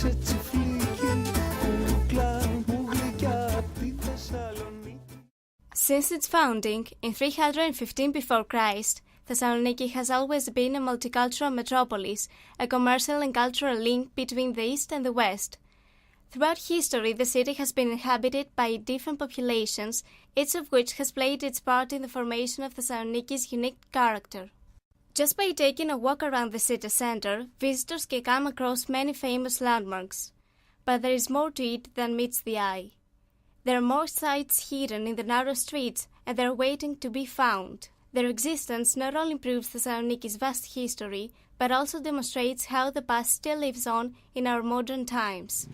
Bakse Tsifliki, κούκλα μου γλυκιά απ' τη Θεσσαλονίκη. Since its founding in 315 before Christ, Thessaloniki has always been a multicultural metropolis, a commercial and cultural link between the East and the West. Throughout history, the city has been inhabited by different populations, each of which has played its part in the formation of Thessaloniki's unique character. Just by taking a walk around the city center, visitors can come across many famous landmarks. But there is more to it than meets the eye. There are more sights hidden in the narrow streets, and they are waiting to be found. Their existence not only proves Thessaloniki's vast history, but also demonstrates how the past still lives on in our modern times.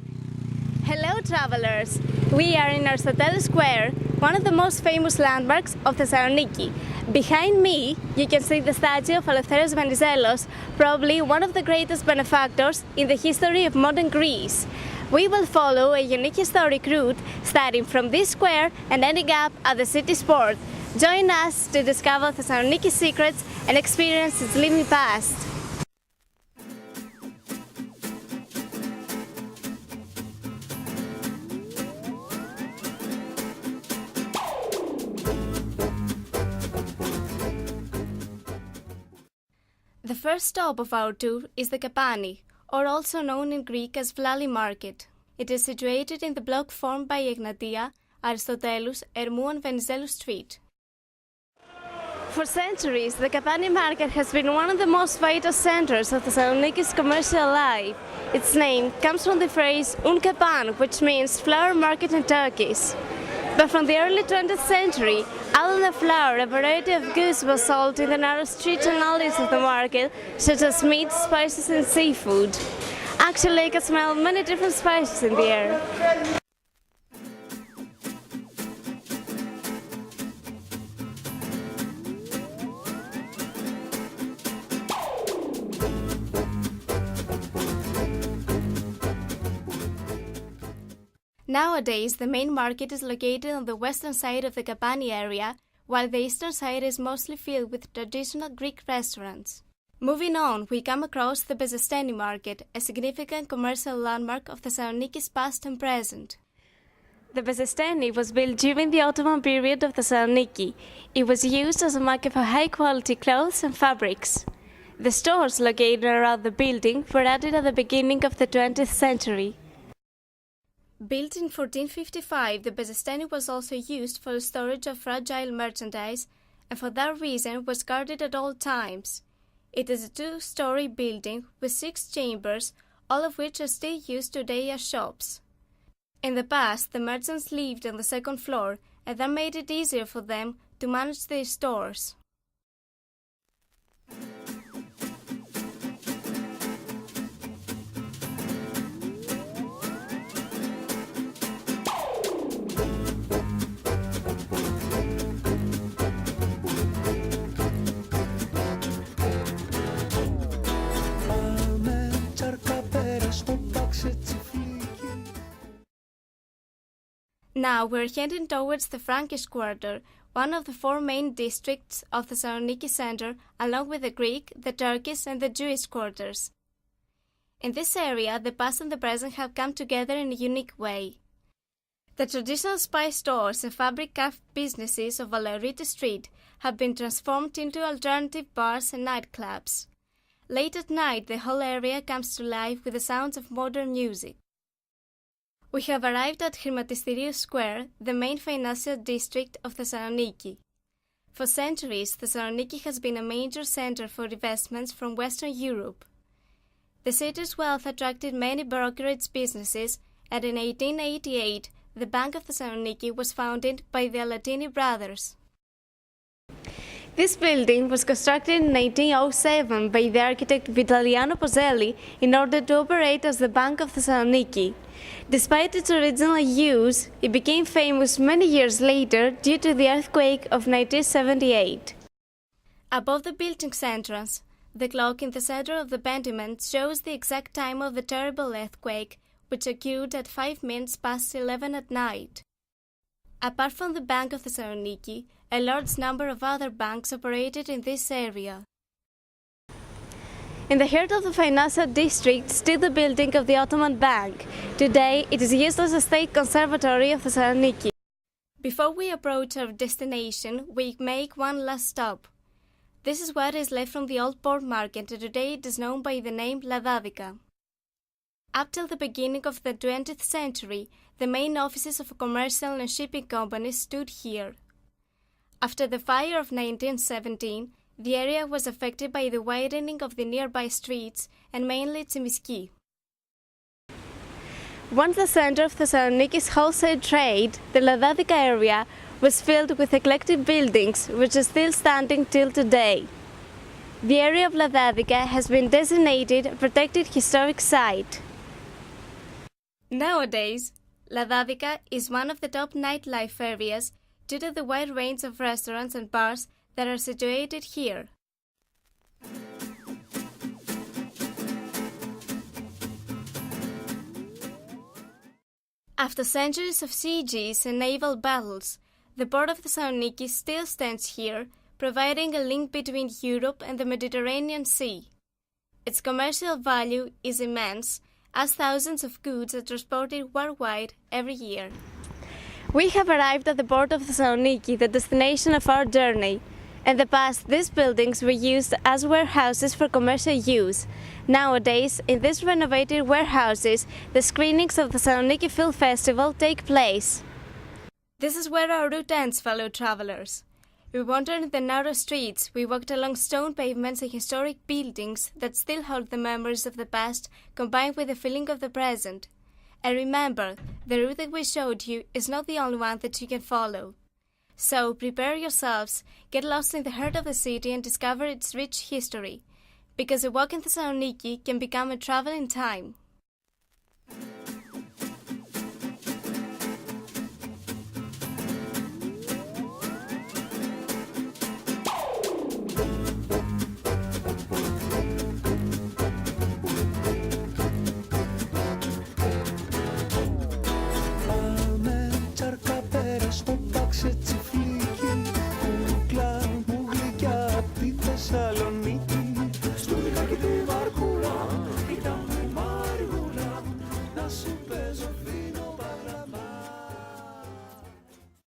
Hello travelers! We are in Aristotle Square, one of the most famous landmarks of Thessaloniki. Behind me, you can see the statue of Eleftherios Venizelos, probably one of the greatest benefactors in the history of modern Greece. We will follow a unique historic route starting from this square and ending up at the city's port. Join us to discover Thessaloniki's secrets and experience its living past. The first stop of our tour is the Kapani, or also known in Greek as Vlali Market. It is situated in the block formed by Egnatia, Aristotelus, Ermou and Venizelos Street. For centuries, the Kapani market has been one of the most vital centers of Thessaloniki's commercial life. Its name comes from the phrase un kapan, which means flower market in Turkish. But from the early 20th century, other than flour, a variety of goods was sold in the narrow streets and alleys of the market, such as meat, spices and seafood. Actually, I can smell many different spices in the air. Nowadays, the main market is located on the western side of the Kapani area, while the eastern side is mostly filled with traditional Greek restaurants. Moving on, we come across the Bezesteni market, a significant commercial landmark of Thessaloniki's past and present. The Bezesteni was built during the Ottoman period of Thessaloniki. It was used as a market for high-quality clothes and fabrics. The stores located around the building were added at the beginning of the 20th century. Built in 1455, the Bezesteni was also used for the storage of fragile merchandise, and for that reason was guarded at all times. It is a two-story building with 6 chambers, all of which are still used today as shops. In the past, the merchants lived on the second floor, and that made it easier for them to manage their stores. Now we're heading towards the Frankish Quarter, one of the 4 main districts of the Thessaloniki Center, along with the Greek, the Turkish and the Jewish quarters. In this area, the past and the present have come together in a unique way. The traditional spice stores and fabric craft businesses of Valeurite Street have been transformed into alternative bars and nightclubs. Late at night, the whole area comes to life with the sounds of modern music. We have arrived at Χρηματιστηρίου Square, the main financial district of Thessaloniki. For centuries, Thessaloniki has been a major center for investments from Western Europe. The city's wealth attracted many brokerage businesses, and in 1888, the Bank of Thessaloniki was founded by the Alatini brothers. This building was constructed in 1907 by the architect Vitaliano Pozzelli in order to operate as the Bank of Thessaloniki. Despite its original use, it became famous many years later due to the earthquake of 1978. Above the building's entrance, the clock in the center of the pediment shows the exact time of the terrible earthquake, which occurred at 5 minutes past 11 at night. Apart from the Bank of Thessaloniki, a large number of other banks operated in this area. In the heart of the financial district stood the building of the Ottoman Bank. Today, it is used as a state conservatory of Thessaloniki. Before we approach our destination, we make one last stop. This is what is left from the old port market, and today it is known by the name Ladadica. Up till the beginning of the 20th century, the main offices of commercial and shipping companies stood here. After the fire of 1917, the area was affected by the widening of the nearby streets and mainly Tsimiski. Once the center of Thessaloniki's wholesale trade, the Ladadica area was filled with eclectic buildings which are still standing till today. The area of Ladadica has been designated a protected historic site. Nowadays, Ladadica is one of the top nightlife areas due to the wide range of restaurants and bars that are situated here. After centuries of sieges and naval battles, the port of Thessaloniki still stands here, providing a link between Europe and the Mediterranean Sea. Its commercial value is immense, as thousands of goods are transported worldwide every year. We have arrived at the port of Thessaloniki, the destination of our journey. In the past, these buildings were used as warehouses for commercial use. Nowadays, in these renovated warehouses, the screenings of the Thessaloniki Film Festival take place. This is where our route ends, fellow travelers. We wandered in the narrow streets, we walked along stone pavements and historic buildings that still hold the memories of the past combined with the feeling of the present. And remember, the route that we showed you is not the only one that you can follow. So prepare yourselves, get lost in the heart of the city and discover its rich history, because a walk in Thessaloniki can become a travel in time.